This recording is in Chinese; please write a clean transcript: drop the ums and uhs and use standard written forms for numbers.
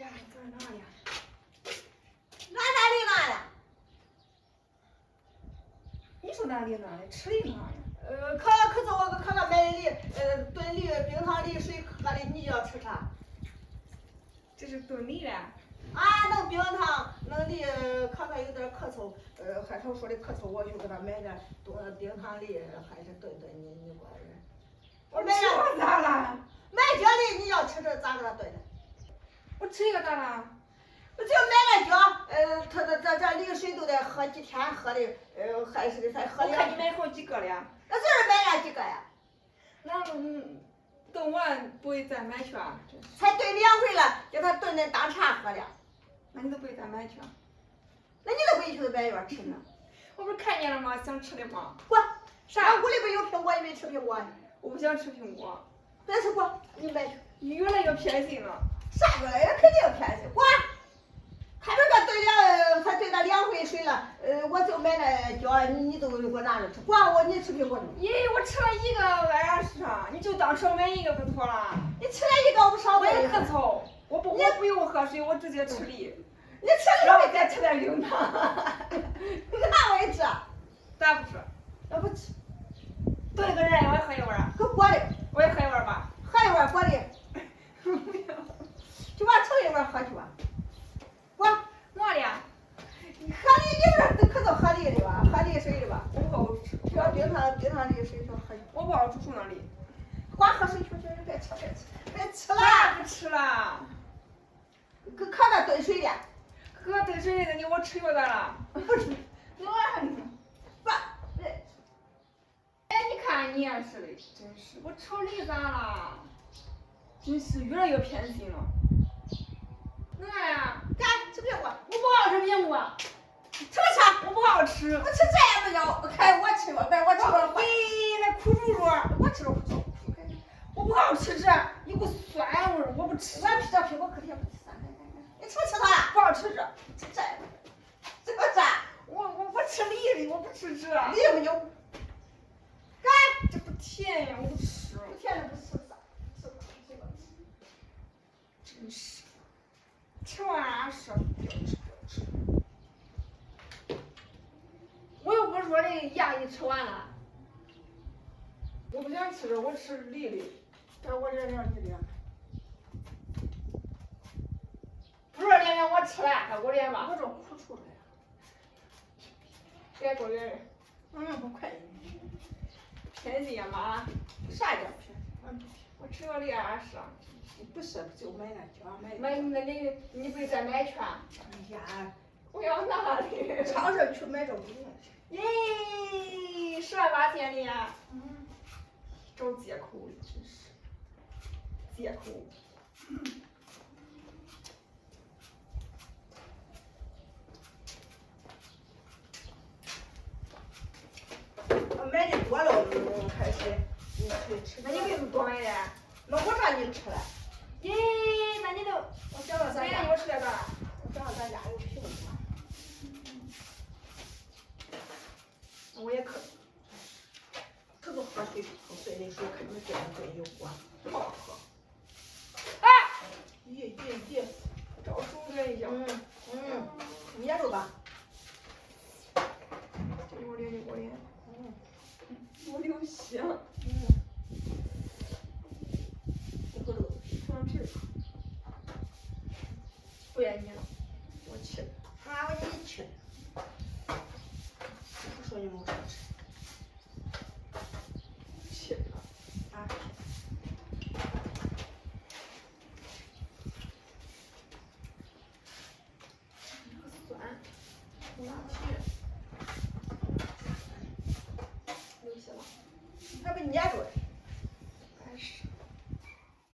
呀，在哪里？哪里哪呀？你说哪里哪里？吃的哪呀？可是我看看买的梨，炖梨、冰糖梨水喝的，你要吃啥？这是炖梨的。啊，弄冰糖，弄梨，看看有点咳嗽，还少说的咳嗽，我就给他买点冰糖梨，还是炖你过来。我买了咋了？买这梨你要吃这咋给他炖的？我吃一个咋了？我就买了姜，这梨水都得喝几天，喝的，还是才喝我两。看你买好几个了呀。那就是买了几个呀？那炖完不会再买去啊？才炖2回了，叫他炖的当茶喝了。那你都不会再买去啊？那你都回去买一碗吃呢？我不是看见了吗？想吃的吗？滚！啥？屋里不有苹果，你没吃苹果？我不想吃苹果。别吃果，你买去。你越来越偏心了。啥越来越肯定偏心？滚！他这个炖他炖了2回水了，我就买了姜，你都给我拿着吃。滚！你吃苹果呢？咦，我吃了一个，20啊，你就当少买一个不妥了。你吃了一个，我少我也买一个。咳嗽，我不用喝水，我直接吃梨。你吃然后再吃点冰糖。那我也吃。咋不吃？我不吃。炖个人我也喝一碗啊。给锅里。我也喝一碗吧。喝一碗锅里。就把盛一碗喝去吧。滚！我的呀。喝梨你不是可都喝梨的吧？喝梨水的吧？我不好吃。要冰糖梨水就喝。我不好煮出那里。光喝水去，别吃了。不吃了。可那炖水的。喝炖水的，你我吃药咋了？不吃。我还不。哎，你看你也是的，真是，我吃梨咋了？真是越来越偏心了。我呀，干吃苹果。我不好吃苹果。吃不吃？我不好吃。我吃这也不要，看我吃吧，我吃了。咦，那苦猪肉，我吃了不吃。我不好吃这，有股酸味儿，我不吃。我吃这苹果可甜不吃酸。你吃不吃它？不好吃这。吃这个啥？我吃梨的，我不吃这。梨不牛。干。这不甜呀，我不吃。不甜的不吃啥？真是。吃完了说不要吃。我又不是说的牙你吃完了。我不想吃这，我吃梨的。这我这让你的。不是连连我吃了，还我连吧。我这苦出来了。别多远。不快。偏心呀妈。啥叫偏？我吃个梨20。不是，就买了姜买。那你不得再买去？哎呀，我要哪里？超市去买这五元去。耶，18天的呀。找借口真是。借口。我买的多了，开始你去吃。那你为什么多买的？那我让你吃了。耶，那你都我想到咱家。我吃点咋？我想到咱家有苹果。我也渴。这个喝水喝水的水肯定这样对有关，好喝。哎。咦，找手点一下。捏住吧。我脸。我流血。你回头吃完皮儿。不怨你了，我去。好，你去。不说你们。